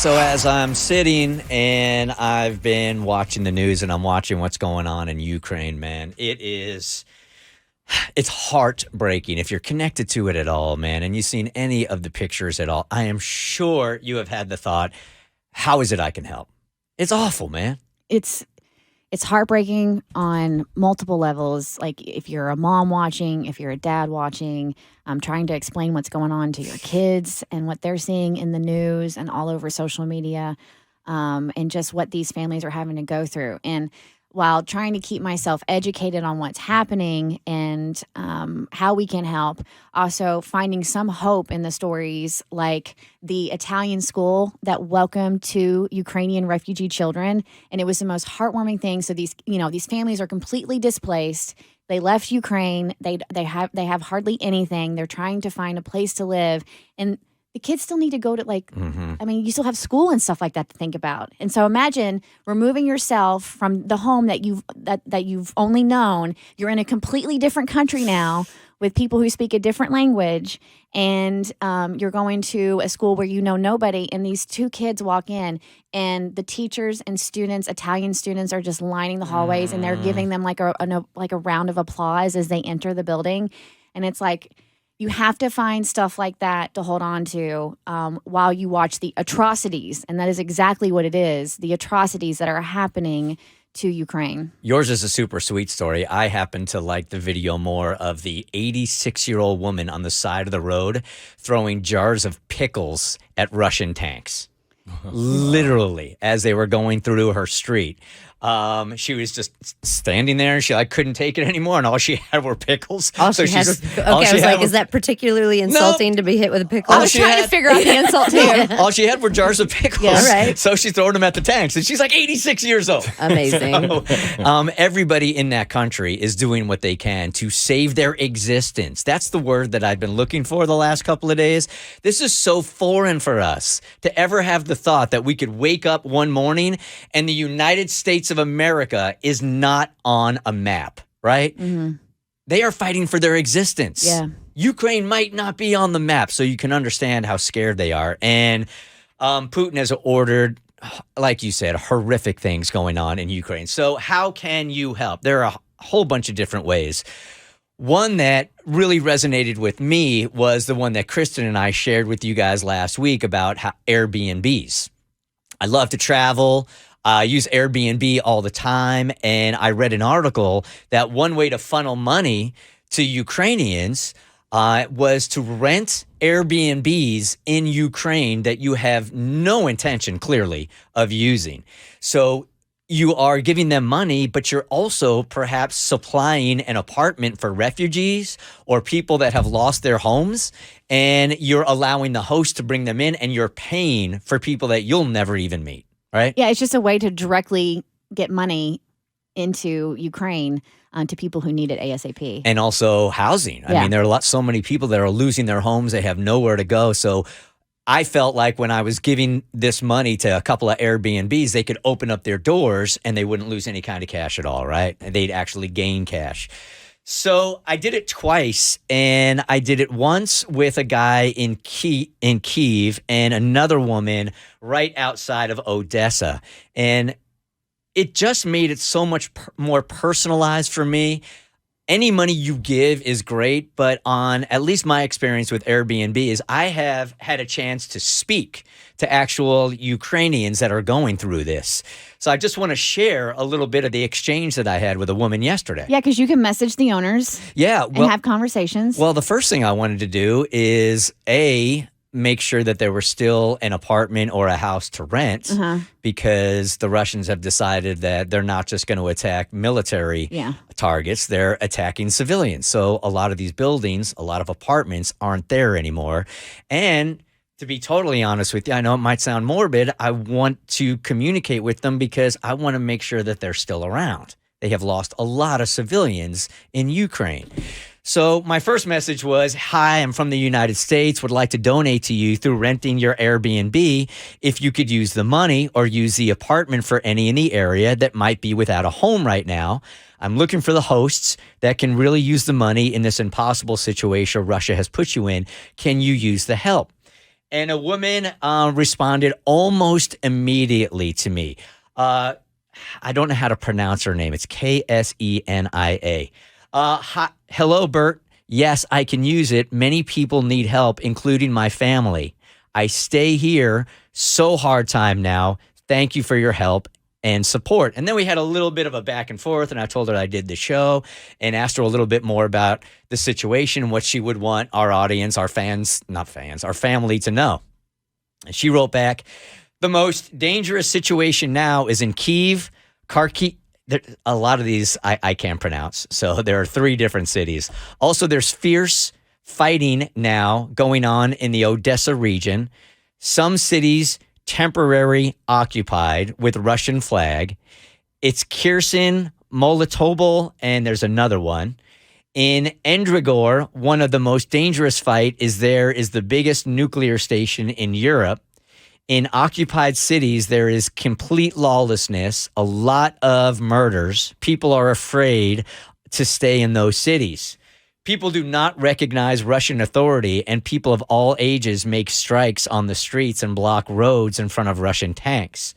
So as I'm sitting and I've been watching the news and I'm watching what's going on in Ukraine, man, it's heartbreaking if you're connected to it at all, man, and you've seen any of the pictures at all. I am sure you have had the thought, how is it I can help? It's awful, man. It's heartbreaking on multiple levels. Like if you're a mom watching, if you're a dad watching, trying to explain what's going on to your kids and what they're seeing in the news and all over social media, and just what these families are having to go through. And while trying to keep myself educated on what's happening and how we can help, also finding some hope in the stories like the Italian school that welcomed two Ukrainian refugee children. And it was the most heartwarming thing. So these families are completely displaced. They left Ukraine. They have hardly anything. They're trying to find a place to live. And the kids still need to go to you still have school and stuff like that to think about. And so imagine removing yourself from the home that you've only known. You're in a completely different country now with people who speak a different language, and you're going to a school where you know nobody. And these two kids walk in, and the teachers and students, Italian students, are just lining the hallways, and they're giving them like a round of applause as they enter the building. And it's like, you have to find stuff like that to hold on to while you watch the atrocities. And that is exactly what it is, the atrocities that are happening to Ukraine. Yours is a super sweet story. I happen to like the video more of the 86-year-old woman on the side of the road throwing jars of pickles at Russian tanks. Literally, as they were going through her street. She was just standing there and she couldn't take it anymore, and all she had were pickles. I was like, is that particularly insulting to be hit with a pickle? I was trying to figure out the insult too. All she had were jars of pickles. Yeah, right. So she's throwing them at the tanks, and she's like 86 years old. Amazing. So, everybody in that country is doing what they can to save their existence. That's the word that I've been looking for the last couple of days. This is so foreign for us to ever have the thought that we could wake up one morning and the United States of America is not on a map, right? Mm-hmm. They are fighting for their existence. Yeah. Ukraine might not be on the map, so you can understand how scared they are. And Putin has ordered, like you said, horrific things going on in Ukraine. So how can you help? There are a whole bunch of different ways. One that really resonated with me was the one that Kristen and I shared with you guys last week about Airbnbs. I love to travel. I use Airbnb all the time, and I read an article that one way to funnel money to Ukrainians was to rent Airbnbs in Ukraine that you have no intention, clearly, of using. So you are giving them money, but you're also perhaps supplying an apartment for refugees or people that have lost their homes, and you're allowing the host to bring them in, and you're paying for people that you'll never even meet. Right? Yeah, it's just a way to directly get money into Ukraine to people who need it ASAP. And also housing. I mean, there are so many people that are losing their homes. They have nowhere to go. So I felt like when I was giving this money to a couple of Airbnbs, they could open up their doors and they wouldn't lose any kind of cash at all, right? And they'd actually gain cash. So I did it twice, and I did it once with a guy in Kyiv and another woman right outside of Odessa. And it just made it so much more personalized for me. Any money you give is great, but on at least my experience with Airbnb is I have had a chance to speak to actual Ukrainians that are going through this. So I just want to share a little bit of the exchange that I had with a woman yesterday. Yeah, because you can message the owners and have conversations. Well, the first thing I wanted to do is, make sure that there was still an apartment or a house to rent, because the Russians have decided that they're not just going to attack military targets, they're attacking civilians. So a lot of these buildings, a lot of apartments aren't there anymore. And to be totally honest with you, I know it might sound morbid, I want to communicate with them because I want to make sure that they're still around. They have lost a lot of civilians in Ukraine. So my first message was, hi, I'm from the United States, would like to donate to you through renting your Airbnb. If you could use the money or use the apartment for any in the area that might be without a home right now. I'm looking for the hosts that can really use the money in this impossible situation Russia has put you in. Can you use the help? And a woman responded almost immediately to me. I don't know how to pronounce her name. It's Ksenia. Hello, Bert. Yes, I can use it. Many people need help, including my family. I stay here. So hard time now. Thank you for your help and support. And then we had a little bit of a back and forth, and I told her I did the show and asked her a little bit more about the situation, what she would want our audience, our fans, not fans, our family to know. And she wrote back, the most dangerous situation now is in Kyiv, Kharkiv. A lot of these I can't pronounce. So there are 3 different cities. Also, there's fierce fighting now going on in the Odessa region. Some cities temporary occupied with Russian flag. It's Kherson, Melitopol, and there's another one. In Endragor, one of the most dangerous fight is the biggest nuclear station in Europe. In occupied cities, there is complete lawlessness, a lot of murders. People are afraid to stay in those cities. People do not recognize Russian authority, and people of all ages make strikes on the streets and block roads in front of Russian tanks.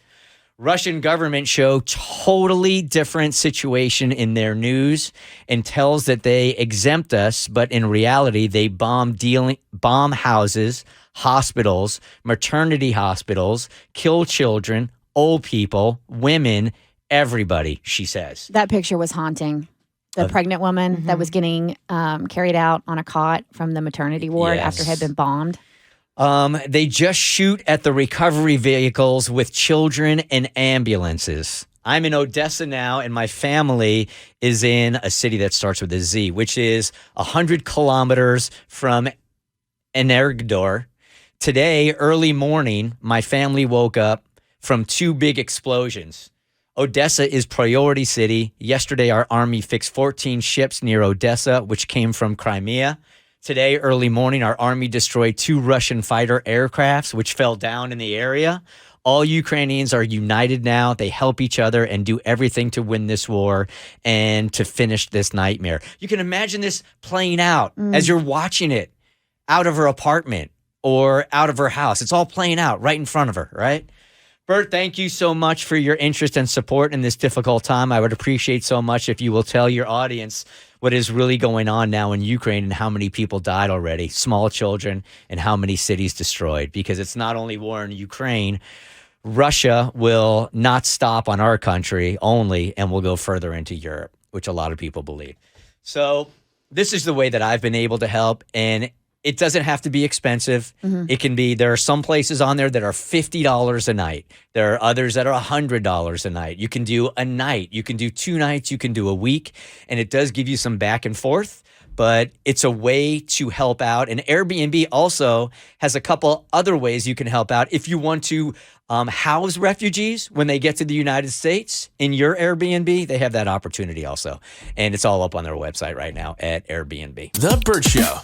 Russian government show totally different situation in their news and tells that they exempt us, but in reality, they bomb houses, hospitals, maternity hospitals, kill children, old people, women, everybody, she says. That picture was haunting. The pregnant woman that was getting carried out on a cot from the maternity ward after it had been bombed. They just shoot at the recovery vehicles with children and ambulances. I'm in Odessa now, and my family is in a city that starts with a Z, which is 100 kilometers from Energodar. Today, early morning, my family woke up from 2 big explosions. Odessa is priority city. Yesterday, our army fixed 14 ships near Odessa, which came from Crimea. Today, early morning, our army destroyed 2 Russian fighter aircrafts, which fell down in the area. All Ukrainians are united now. They help each other and do everything to win this war and to finish this nightmare. You can imagine this playing out as you're watching it out of her apartment or out of her house. It's all playing out right in front of her, right? Bert, thank you so much for your interest and support in this difficult time. I would appreciate so much if you will tell your audience what is really going on now in Ukraine and how many people died already, small children, and how many cities destroyed. Because it's not only war in Ukraine. Russia will not stop on our country only and will go further into Europe, which a lot of people believe. So this is the way that I've been able to help, and it doesn't have to be expensive. It can be, there are some places on there that are $50 a night. There are others that are $100 a night. You can do a night. You can do 2 nights. You can do a week. And it does give you some back and forth, but it's a way to help out. And Airbnb also has a couple other ways you can help out. If you want to house refugees when they get to the United States in your Airbnb, they have that opportunity also. And it's all up on their website right now at Airbnb. The Bert Show.